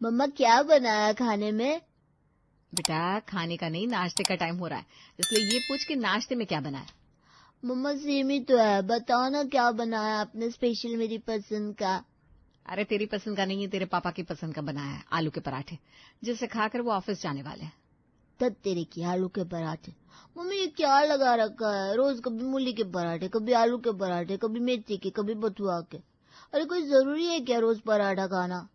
मम्मा क्या बनाया खाने में? बेटा खाने का नहीं, नाश्ते का टाइम हो रहा है, इसलिए ये पूछ कि नाश्ते में क्या बनाया। मम्मा सेम ही तो है, बताओ ना क्या बनाया आपने स्पेशल मेरी पसंद का। अरे तेरी पसंद का नहीं है, तेरे पापा की पसंद का बनाया है, आलू के पराठे, जिसे खाकर वो ऑफिस जाने वाले हैं। तब तेरे की आलू के पराठे। मम्मी ये क्या लगा रखा है, रोज कभी मूली के पराठे, कभी आलू के पराठे, कभी मेथी के, कभी बथुआ के। अरे कोई जरूरी है क्या रोज पराठा खाना?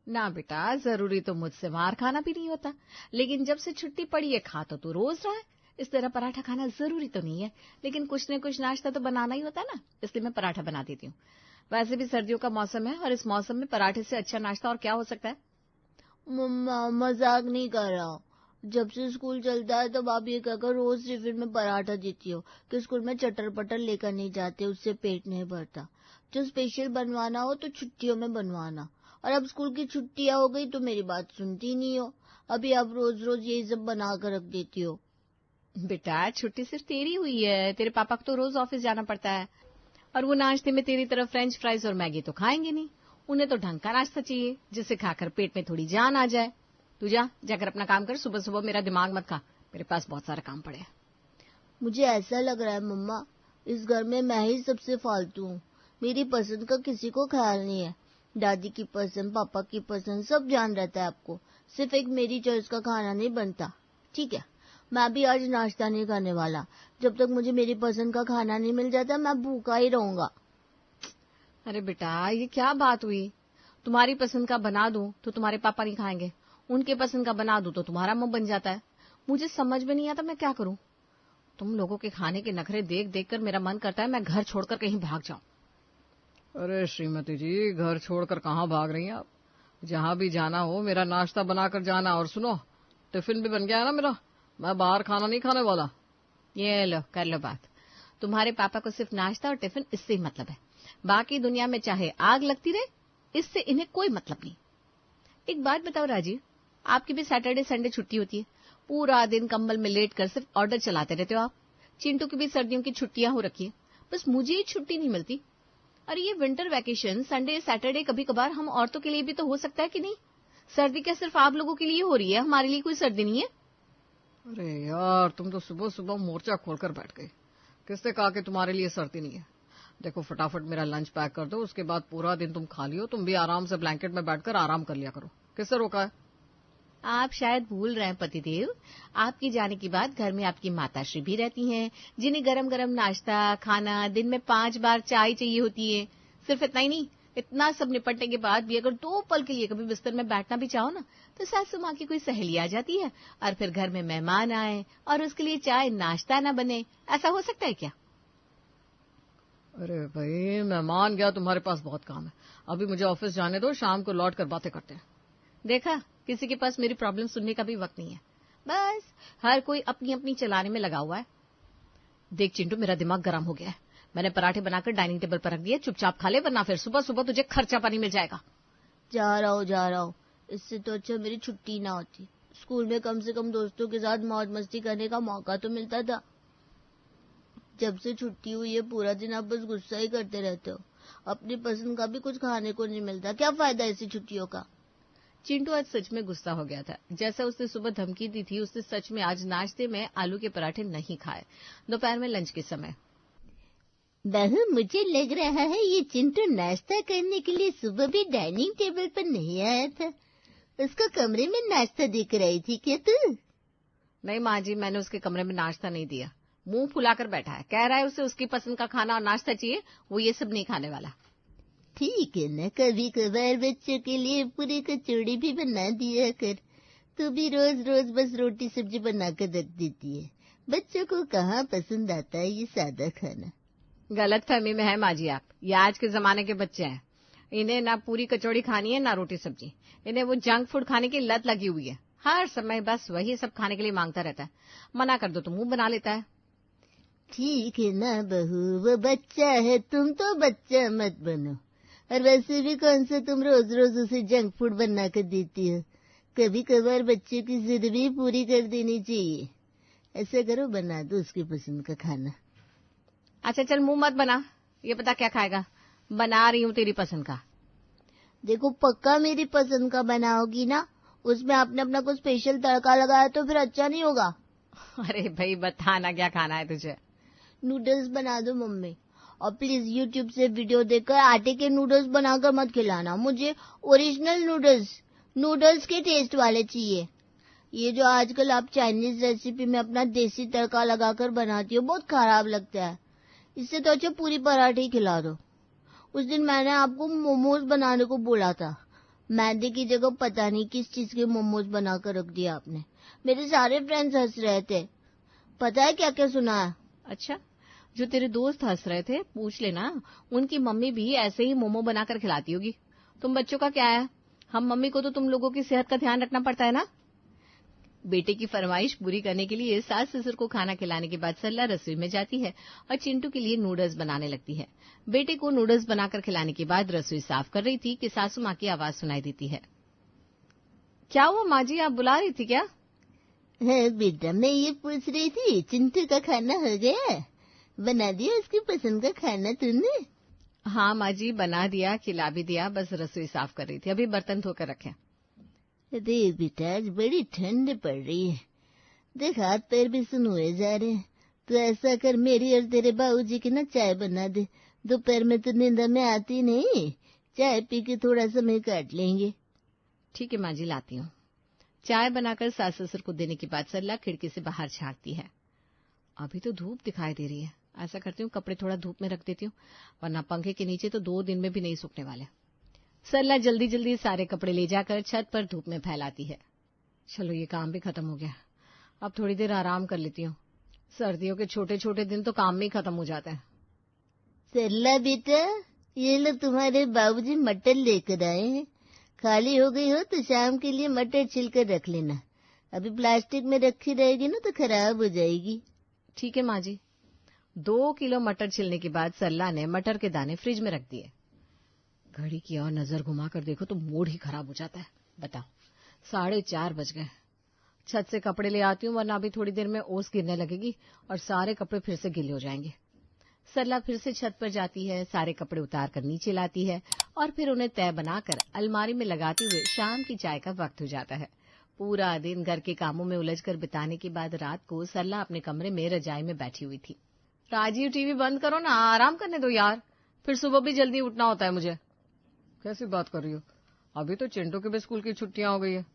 ना बेटा, जरूरी तो मुझसे मार खाना भी नहीं होता, लेकिन जब से छुट्टी पड़ी है खा तो तू रोज रहा है। इस तरह पराठा खाना जरूरी तो नहीं है, लेकिन कुछ न कुछ नाश्ता तो बनाना ही होता है ना, इसलिए मैं पराठा बना देती हूँ। वैसे भी सर्दियों का मौसम है और इस मौसम में पराठे से अच्छा नाश्ता और क्या हो सकता है। मम्मा मजाक नहीं कर रहा हूँ। जब से स्कूल चलता है तब आप ये कहकर रोज टिफिन में पराठा देती हो कि स्कूल में चटर पटर लेकर नहीं जाते, उससे पेट नहीं भरता। जो स्पेशल बनवाना हो तो छुट्टियों में बनवाना। और अब स्कूल की छुट्टियां हो गई तो मेरी बात सुनती नहीं हो। अभी आप रोज रोज यही सब बना कर रख देती हो। बेटा छुट्टी सिर्फ तेरी हुई है, तेरे पापा को तो रोज ऑफिस जाना पड़ता है, और वो नाश्ते में तेरी तरफ फ्रेंच फ्राइज और मैगी तो खाएंगे नहीं। उन्हें तो ढंग का नाश्ता चाहिए, जिसे खाकर पेट में थोड़ी जान आ जाए। तू जाकर अपना काम कर, सुबह सुबह मेरा दिमाग मत खा, मेरे पास बहुत सारा काम पड़े हैं। मुझे ऐसा लग रहा है मम्मा, इस घर में मैं ही सबसे फालतू हूँ। मेरी पसंद का किसी को ख्याल नहीं है। दादी की पसंद, पापा की पसंद सब ध्यान रहता है आपको। सिर्फ एक मेरी चॉइस का खाना नहीं बनता। ठीक है, मैं भी आज नाश्ता नहीं खाने वाला। जब तक मुझे मेरी पसंद का खाना नहीं मिल जाता मैं भूखा ही रहूंगा। अरे बेटा ये क्या बात हुई, तुम्हारी पसंद का बना दूं तो तुम्हारे पापा नहीं खाएंगे, उनके पसंद का बना दूं तो तुम्हारा मुंह बन जाता है। मुझे समझ में नहीं आता मैं क्या करूं। तुम लोगों के खाने के नखरे देख देख कर मेरा मन करता है मैं घर छोड़कर कहीं भाग जाऊं। अरे श्रीमती जी, घर छोड़कर कहाँ भाग रही हैं आप? जहां भी जाना हो मेरा नाश्ता बनाकर जाना, और सुनो टिफिन भी बन गया है ना मेरा, मैं बाहर खाना नहीं खाने वाला। ये लो कर लो बात, तुम्हारे पापा को सिर्फ नाश्ता और टिफिन इससे ही मतलब है, बाकी दुनिया में चाहे आग लगती रहे इससे इन्हें कोई मतलब नहीं। एक बात बताओ राजीव, आपकी भी सैटरडे संडे छुट्टी होती है, पूरा दिन कंबल में लेट कर सिर्फ ऑर्डर चलाते रहते हो आप। चिंटू की भी सर्दियों की छुट्टियां हो रखी है, बस मुझे ही छुट्टी नहीं मिलती। अरे ये विंटर वैकेशन संडे सैटरडे कभी कभार हम औरतों के लिए भी तो हो सकता है कि नहीं? सर्दी क्या सिर्फ आप लोगों के लिए हो रही है, हमारे लिए कोई सर्दी नहीं है। अरे यार तुम तो सुबह सुबह मोर्चा खोलकर बैठ गई, किसने कहा कि तुम्हारे लिए सर्दी नहीं है। देखो फटाफट मेरा लंच पैक कर दो, उसके बाद पूरा दिन तुम खाली हो, तुम भी आराम से ब्लैंकेट में बैठकर आराम कर लिया करो। किससे रोका है? आप शायद भूल रहे हैं पतिदेव, आपकी जाने के बाद घर में आपकी माताश्री भी रहती हैं, जिन्हें गरम गरम नाश्ता खाना, दिन में 5 बार चाय चाहिए होती है। सिर्फ इतना ही नहीं, इतना सब निपटने के बाद भी अगर 2 पल के लिए कभी बिस्तर में बैठना भी चाहो ना, तो सासू माँ की कोई सहेली आ जाती है और फिर घर में मेहमान आए और उसके लिए चाय नाश्ता ना बने। ऐसा हो सकता है क्या? अरे भाई मेहमान गया, तुम्हारे पास बहुत काम है, अभी मुझे ऑफिस जाने दो, शाम को लौट कर बातें करते हैं। देखा, किसी के पास मेरी प्रॉब्लम सुनने का भी वक्त नहीं है, बस हर कोई अपनी अपनी चलाने में लगा हुआ है। देख चिंटू मेरा दिमाग गर्म हो गया है, मैंने पराठे बनाकर डाइनिंग टेबल पर रख दिए, चुपचाप खा ले वरना फिर सुबह सुबह तुझे खर्चा पानी मिल जाएगा। जा रहा हूँ। इससे तो अच्छा मेरी छुट्टी ना होती। स्कूल में कम से कम दोस्तों के साथ मौज मस्ती करने का मौका तो मिलता था। जब से छुट्टी हुई है पूरा दिन आप बस गुस्सा ही करते रहते हो। अपनी पसंद का भी कुछ खाने को नहीं मिलता, क्या फायदा ऐसी छुट्टियों का? चिंटू आज सच में गुस्सा हो गया था, जैसा उसने सुबह धमकी दी थी उसने सच में आज नाश्ते में आलू के पराठे नहीं खाए। दोपहर में लंच के समय बहू मुझे लग रहा है ये चिंटू नाश्ता करने के लिए सुबह भी डाइनिंग टेबल पर नहीं आया था। उसको कमरे में नाश्ता देकर आई थी क्या तू? नहीं माँ जी, मैंने उसके कमरे में नाश्ता नहीं दिया, मुंह फुलाकर बैठा है, कह रहा है उसे उसकी पसंद का खाना और नाश्ता चाहिए, वो ये सब नहीं खाने वाला। ठीक है न, कभी कभार बच्चों के लिए पूरी कचौड़ी भी बना दिया कर। तू भी रोज रोज बस रोटी सब्जी बनाकर रख देती है। बच्चों को कहाँ पसंद आता है ये सादा खाना। गलत फहमी में है माँ जी आप, ये आज के जमाने के बच्चे हैं, इन्हें ना पूरी कचौड़ी खानी है ना रोटी सब्जी, इन्हें वो जंक फूड खाने की लत लगी हुई है, हर समय बस वही सब खाने के लिए मांगता रहता है, मना कर दो तो मुंह बना लेता है। ठीक है ना बहू, वो बच्चा है, तुम तो बच्चा मत बनो। और वैसे भी कौन सा तुम रोज रोज उसे जंक फूड बना कर देती हो। कभी कभार बच्चे की जिद भी पूरी कर देनी चाहिए। ऐसा करो, बना दो उसकी पसंद का खाना। अच्छा चल मुंह मत बना, ये पता क्या खाएगा, बना रही हूँ तेरी पसंद का। देखो पक्का मेरी पसंद का बनाओगी ना, उसमें आपने अपना कुछ स्पेशल तड़का लगाया तो फिर अच्छा नहीं होगा। अरे भाई बताना क्या खाना है तुझे। नूडल्स बना दो मम्मी, और प्लीज यूट्यूब से वीडियो देखकर आटे के नूडल्स बनाकर मत खिलाना, मुझे ओरिजिनल नूडल्स के टेस्ट वाले चाहिए। ये जो आजकल आप चाइनीज रेसिपी में अपना देसी तड़का लगाकर बनाती हो बहुत खराब लगता है। इससे तो अच्छा पूरी पराठे ही खिला दो। उस दिन मैंने आपको मोमोज बनाने को बोला था, मैदे की जगह पता नहीं किस चीज के मोमोज बनाकर रख दिया आपने। मेरे सारे फ्रेंड्स हंस रहे थे। पता है क्या क्या सुना है? अच्छा, जो तेरे दोस्त हंस रहे थे पूछ लेना, उनकी मम्मी भी ऐसे ही मोमो बनाकर खिलाती होगी। तुम बच्चों का क्या है, हम मम्मी को तो तुम लोगों की सेहत का ध्यान रखना पड़ता है ना। बेटे की फरमाइश पूरी करने के लिए सास ससुर को खाना खिलाने के बाद सरला रसोई में जाती है और चिंटू के लिए नूडल्स बनाने लगती है। बेटे को नूडल्स बनाकर खिलाने के बाद रसोई साफ कर रही थी कि सासू माँ की आवाज सुनाई देती है। क्या हुआ माँ जी, आप बुला रही थी क्या? है बेटा, मैं ये पूछ रही थी चिंटू का खाना हो गया? बना दिया उसकी पसंद का खाना तुमने? हाँ माँ जी, बना दिया, खिला भी दिया, बस रसोई साफ कर रही थी, अभी बर्तन धोकर रखे। अरे बेटा आज बड़ी ठंड पड़ रही है, देख हाथ पैर भी सुन हुए जा रहे हैं। तो ऐसा कर मेरी और तेरे बाबूजी की ना चाय बना दे, दोपहर में तो नींद में आती नहीं, चाय पी के थोड़ा समय काट लेंगे। ठीक है माँ जी, लाती हूँ। चाय बनाकर सास ससुर को देने के बाद सरला खिड़की से बाहर झांकती है। अभी तो धूप दिखाई दे रही है, ऐसा करती हूँ कपड़े थोड़ा धूप में रख देती हूँ, वरना पंखे के नीचे तो 2 दिन में भी नहीं सूखने वाले। सरला जल्दी जल्दी सारे कपड़े ले जाकर छत पर धूप में फैलाती है। चलो ये काम भी खत्म हो गया, अब थोड़ी देर आराम कर लेती हूँ। सर्दियों के छोटे छोटे दिन तो काम में ही खत्म हो जाते हैं। सरला बेटा, ये लो तुम्हारे बाबूजी मटर लेकर आए हैं, खाली हो गई हो तो शाम के लिए मटर छिलकर रख लेना, अभी प्लास्टिक में रखी रहेगी ना तो खराब हो जाएगी। ठीक है माँ जी। 2 किलो मटर छिलने के बाद सरला ने मटर के दाने फ्रिज में रख दिए। घड़ी की और नजर घुमाकर देखो तो मूड ही खराब हो जाता है। बताओ 4:30 बज गए। छत से कपड़े ले आती हूँ, वरना अभी थोड़ी देर में ओस गिरने लगेगी और सारे कपड़े फिर से गीले हो जाएंगे। सरला फिर से छत पर जाती है, सारे कपड़े उतार कर नीचे लाती है और फिर उन्हें तय बनाकर अलमारी में लगाते हुए शाम की चाय का वक्त हो जाता है। पूरा दिन घर के कामों में उलझकर बिताने के बाद रात को सरला अपने कमरे में रजाई में बैठी हुई थी। राजीव, टीवी बंद करो ना, आराम करने दो यार, फिर सुबह भी जल्दी उठना होता है मुझे। कैसी बात कर रही हो, अभी तो चिंटू के भी स्कूल की छुट्टियां हो गई है,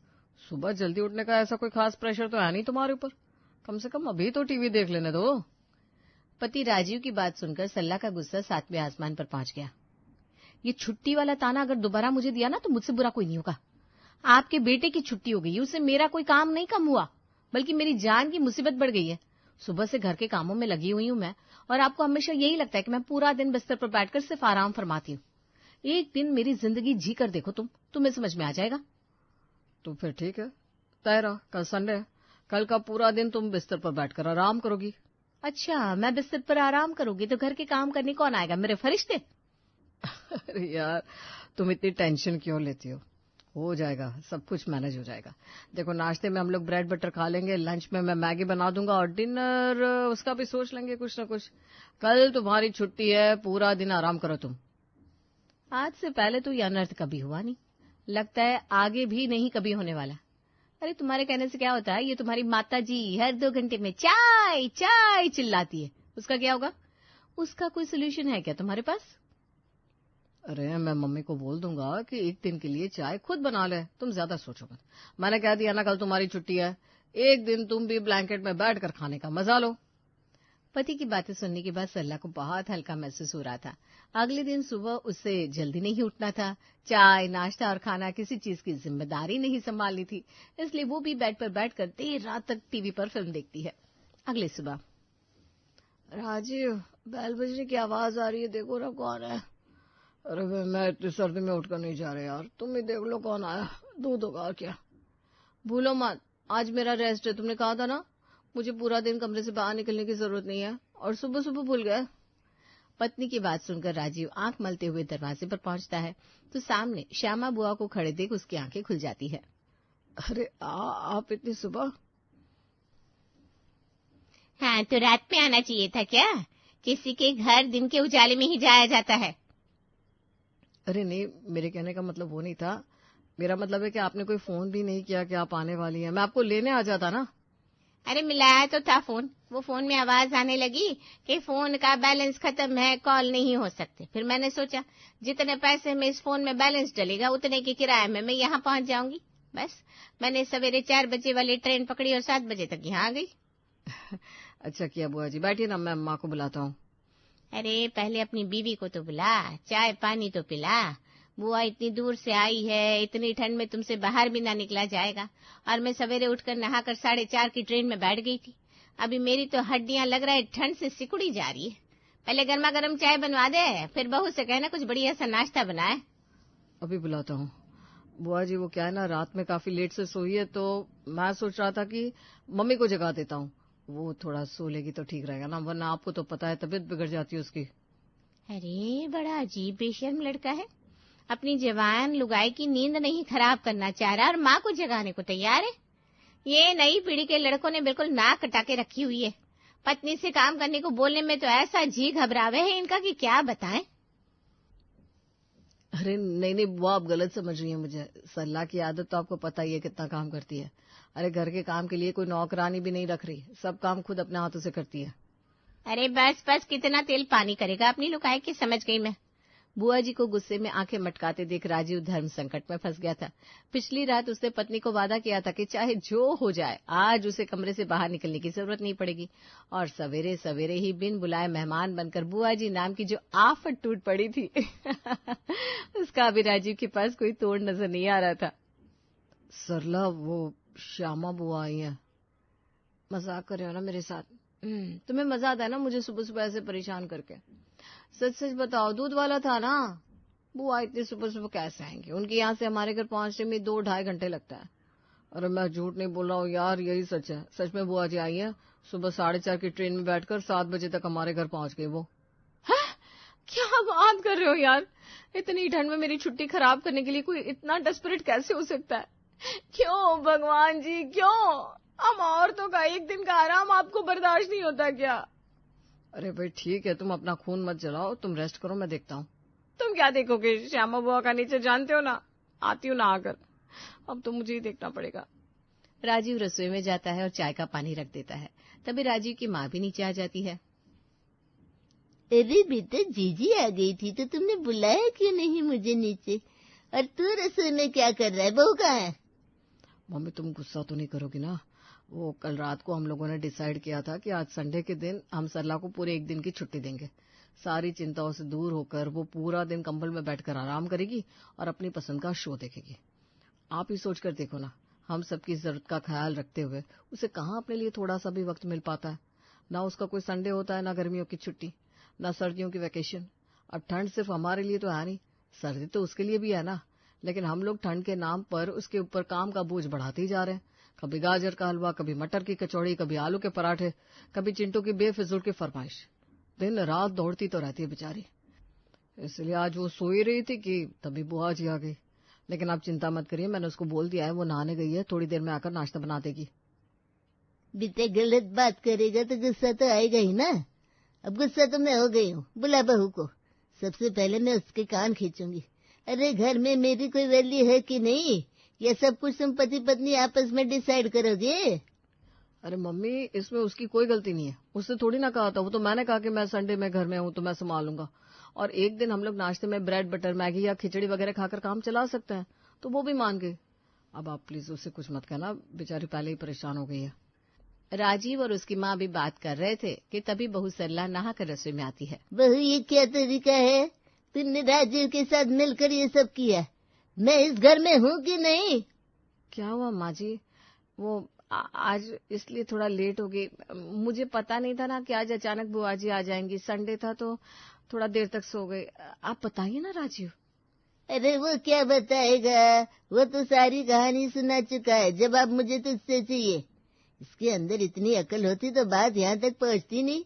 सुबह जल्दी उठने का ऐसा कोई खास प्रेशर तो है नहीं तुम्हारे ऊपर, कम से कम अभी तो टीवी देख लेने दो। पति राजीव की बात सुनकर सरला का गुस्सा 7वें आसमान पर पहुंच गया। ये छुट्टी वाला ताना अगर दोबारा मुझे दिया ना तो मुझसे बुरा कोई नहीं होगा। आपके बेटे की छुट्टी हो गई, उससे मेरा कोई काम नहीं कम हुआ, बल्कि मेरी जान की मुसीबत बढ़ गई है। सुबह से घर के कामों में लगी हुई हूं मैं, और आपको हमेशा यही लगता है कि मैं पूरा दिन बिस्तर पर बैठकर सिर्फ आराम फरमाती हूँ। एक दिन मेरी जिंदगी जी कर देखो तुम्हें समझ में आ जाएगा। तो फिर ठीक है, तय रहा, कल संडे है, कल का पूरा दिन तुम बिस्तर पर बैठकर आराम करोगी। अच्छा, मैं बिस्तर पर आराम करूंगी तो घर के काम करने कौन आएगा, मेरे फरिश्ते? अरे यार, तुम इतनी टेंशन क्यों लेती हो जाएगा, सब कुछ मैनेज हो जाएगा। देखो नाश्ते में हम लोग ब्रेड बटर खा लेंगे, लंच में मैं मैगी बना दूंगा और डिनर उसका भी सोच लेंगे कुछ ना कुछ। कल तुम्हारी छुट्टी है, पूरा दिन आराम करो तुम। आज से पहले तो यह अनर्थ कभी हुआ नहीं, लगता है आगे भी नहीं कभी होने वाला। अरे तुम्हारे कहने से क्या होता है, ये तुम्हारी माता जी हर 2 घंटे में चाय चाय चिल्लाती है, उसका क्या होगा? उसका कोई सोल्यूशन है क्या तुम्हारे पास? अरे मैं मम्मी को बोल दूंगा कि एक दिन के लिए चाय खुद बना ले, तुम ज्यादा सोचो मत। मैंने कह दिया ना कल तुम्हारी छुट्टी है, एक दिन तुम भी ब्लैंकेट में बैठकर खाने का मजा लो। पति की बातें सुनने के बाद सरला को बहुत हल्का महसूस हो रहा था। अगले दिन सुबह उससे जल्दी नहीं उठना था, चाय नाश्ता और खाना किसी चीज की जिम्मेदारी नहीं संभालनी थी, इसलिए वो भी बेड पर बैठकर देर रात तक टीवी पर फिल्म देखती है। अगली सुबह, राजीव बैल बजने की आवाज आ रही है, देखो ना कौन है। अरे मैं इतनी सर्दी में उठकर नहीं जा रहा यार, तुम ही देख लो कौन आया, दूध होगा क्या। भूलो मत, आज मेरा रेस्ट है, तुमने कहा था ना मुझे पूरा दिन कमरे से बाहर निकलने की जरूरत नहीं है, और सुबह सुबह भूल गए। पत्नी की बात सुनकर राजीव आंख मलते हुए दरवाजे पर पहुंचता है तो सामने श्यामा बुआ को खड़े देख उसकी आंखें खुल जाती है। अरे आप इतनी सुबह? हाँ तो रात में आना चाहिए था क्या, किसी के घर दिन के उजाले में ही जाया जाता है। अरे नहीं, मेरे कहने का मतलब वो नहीं था। मेरा मतलब है कि आपने कोई फोन भी नहीं किया कि आप आने वाली हैं। मैं आपको लेने आ जाता ना। अरे मिलाया तो था फोन, वो फोन में आवाज आने लगी कि फोन का बैलेंस खत्म है, कॉल नहीं हो सकते। फिर मैंने सोचा जितने पैसे में इस फोन में बैलेंस डलेगा उतने के किराए में मैं यहाँ पहुंच जाऊंगी। बस मैंने सवेरे 4 बजे वाली ट्रेन पकड़ी और 7 बजे तक यहाँ आ गई। अच्छा किया बुआ जी, बैठिए ना, मैं अम्मा को बुलाता हूँ। अरे पहले अपनी बीवी को तो बुला, चाय पानी तो पिला। बुआ इतनी दूर से आई है, इतनी ठंड में तुमसे बाहर भी ना निकला जाएगा। और मैं सवेरे उठकर नहाकर 4:30 की ट्रेन में बैठ गई थी। अभी मेरी तो हड्डियां लग रहा है ठंड से सिकुड़ी जा रही है। पहले गर्मा गर्म चाय बनवा दे, फिर बहू से कहना कुछ बढ़िया सा नाश्ता बनाए। अभी बुलाता हूँ। बुआ जी वो क्या है ना, रात में काफी लेट से सोई है, तो मैं सोच रहा था कि मम्मी को जगा देता हूँ, वो थोड़ा सो लेगी तो ठीक रहेगा ना, वरना आपको तो पता है तबीयत बिगड़ जाती है उसकी। अरे बड़ा अजीब बेशर्म लड़का है, अपनी जवान लुगाई की नींद नहीं खराब करना चाह रहा और माँ को जगाने को तैयार है। ये नई पीढ़ी के लड़कों ने बिल्कुल नाक कटा के रखी हुई है। पत्नी से काम करने को बोलने में तो ऐसा जी घबरावे है इनका कि क्या बताएं। अरे नहीं नहीं बुआ, आप गलत समझ रही हैं मुझे। सरला की आदत तो आपको पता ही है कितना काम करती है। अरे घर के काम के लिए कोई नौकरानी भी नहीं रख रही, सब काम खुद अपने हाथों से करती है। अरे बस बस, कितना तेल पानी करेगा अपनी लुगाई की, समझ गई मैं। बुआ जी को गुस्से में आंखें मटकाते देख राजीव धर्म संकट में फंस गया था। पिछली रात उसने पत्नी को वादा किया था कि चाहे जो हो जाए आज उसे कमरे से बाहर निकलने की जरूरत नहीं पड़ेगी, और सवेरे सवेरे ही बिन बुलाए मेहमान बनकर बुआ जी नाम की जो आफत टूट पड़ी थी उसका अभी राजीव के पास कोई तोड़ नजर नहीं आ रहा था। सरला, वो श्यामा बुआ आई है। मजाक कर रहे हो ना मेरे साथ? तुम्हें मजा आता है ना मुझे सुबह सुबह ऐसे परेशान करके? सच सच बताओ, दूध वाला था ना? बुआ इतनी सुबह सुबह कैसे आएंगे? उनके यहाँ से हमारे घर पहुंचने में 2-2.5 घंटे लगता है। अरे मैं झूठ नहीं बोल रहा हूँ यार, यही सच है। सच में बुआ जी आई है, सुबह 4:30 की ट्रेन में बैठकर 7 बजे तक हमारे घर पहुंच गई वो। है? क्या बात कर रहे हो यार? इतनी ठंड में मेरी छुट्टी खराब करने के लिए कोई इतना डेस्परेट कैसे हो सकता है? क्यों भगवान जी, क्यों? हम औरतों का एक दिन का आराम आपको बर्दाश्त नहीं होता क्या? अरे भाई ठीक है, तुम अपना खून मत जलाओ, तुम रेस्ट करो, मैं देखता हूँ। तुम क्या देखोगे? श्यामा बुआ का नेचर जानते हो ना, आती हूँ ना आकर। अब तो मुझे ही देखना पड़ेगा। राजीव रसोई में जाता है और चाय का पानी रख देता है। तभी राजीव की माँ भी नीचे आ जाती है। अरे बेटा, जीजी आ गई थी तो तुमने बुलाया क्यों नहीं मुझे नीचे? और तू रसोई में क्या कर रहा है? बहू कहाँ है? मम्मी तुम गुस्सा तो नहीं करोगी ना? वो कल रात को हम लोगों ने डिसाइड किया था कि आज संडे के दिन हम सरला को पूरे एक दिन की छुट्टी देंगे। सारी चिंताओं से दूर होकर वो पूरा दिन कंबल में बैठकर आराम करेगी और अपनी पसंद का शो देखेगी। आप ही सोच कर देखो ना, हम सबकी जरूरत का ख्याल रखते हुए उसे कहाँ अपने लिए थोड़ा सा भी वक्त मिल पाता है। ना उसका कोई संडे होता है, ना गर्मियों की छुट्टी, ना सर्दियों की वैकेशन। अब ठंड सिर्फ हमारे लिए तो है नहीं, सर्दी तो उसके लिए भी है ना। लेकिन हम लोग ठंड के नाम पर उसके ऊपर काम का बोझ बढ़ाते ही जा रहे हैं। कभी गाजर का हलवा, कभी मटर की कचौड़ी, कभी आलू के पराठे, कभी चिंटू की बेफिजूल की फरमाइश। दिन रात दौड़ती तो रहती है बेचारी। इसलिए आज वो सोई रही थी कि तभी बुआ जी आ गई। लेकिन आप चिंता मत करिए, मैंने उसको बोल दिया है, वो नहाने गई है, थोड़ी देर में आकर नाश्ता बना देगी। बेटे गलत बात करेगा तो गुस्सा तो आएगा ही ना। अब गुस्सा तो मैं हो गई हूँ, बुला बहू को। सबसे पहले मैं उसके कान खींचूंगी। अरे घर में मेरी कोई वैल्यू है कि नहीं? ये सब कुछ तुम पति पत्नी आपस में डिसाइड करोगे? अरे मम्मी, इसमें उसकी कोई गलती नहीं है। उससे थोड़ी ना कहा था, वो तो मैंने कहा कि मैं संडे में घर में हूँ तो मैं संभालूंगा, और एक दिन हम लोग नाश्ते में ब्रेड बटर मैगी या खिचड़ी वगैरह खाकर काम चला सकते हैं, तो वो भी मान गई। अब आप प्लीज उससे कुछ मत कहना, बेचारी पहले ही परेशान हो गई है। राजीव और उसकी माँ भी बात कर रहे थे कि तभी बहू सरला नहाकर रसोई में आती है। बहू, ये क्या तरीका है? तुमने राजीव के साथ मिलकर ये सब किया? मैं इस घर में हूँ कि नहीं? क्या हुआ माँ जी? वो आज इसलिए थोड़ा लेट हो गई। मुझे पता नहीं था ना कि आज अचानक बुआ जी आ जाएंगी। संडे था तो थोड़ा देर तक सो गई। आप बताइए ना राजीव। अरे वो क्या बताएगा, वो तो सारी कहानी सुना चुका है। जवाब मुझे तुझसे चाहिए। इसके अंदर इतनी अकल होती तो बात यहाँ तक पहुँचती नहीं।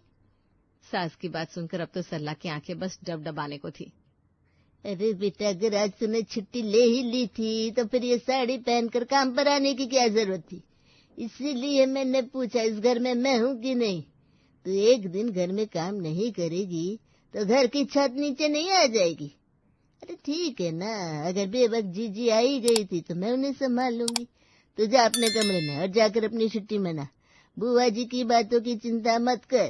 सास की बात सुनकर अब तो सरला की आंखें बस डबडबाने को थी। अरे बेटा, अगर आज तूने छुट्टी ले ही ली थी तो फिर ये साड़ी पहनकर काम पर आने की क्या जरूरत थी? इसीलिए मैंने पूछा इस घर में मैं हूँ कि नहीं। तू एक दिन घर में काम नहीं करेगी तो घर की छत नीचे नहीं आ जाएगी। अरे ठीक है ना, अगर बेवक्त जीजी आई गई थी तो मैं उन्हें संभाल लूंगी। तो जा अपने कमरे में और जाकर अपनी छुट्टी मना। बुआ जी की बातों की चिंता मत कर।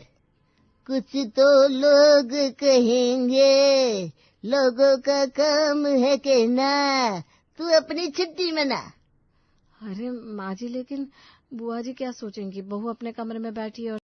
कुछ तो लोग कहेंगे, लोगों का काम है कहना। तू अपनी छुट्टी मना। अरे माँ जी, लेकिन बुआ जी क्या सोचेंगी? बहू अपने कमरे में बैठी है और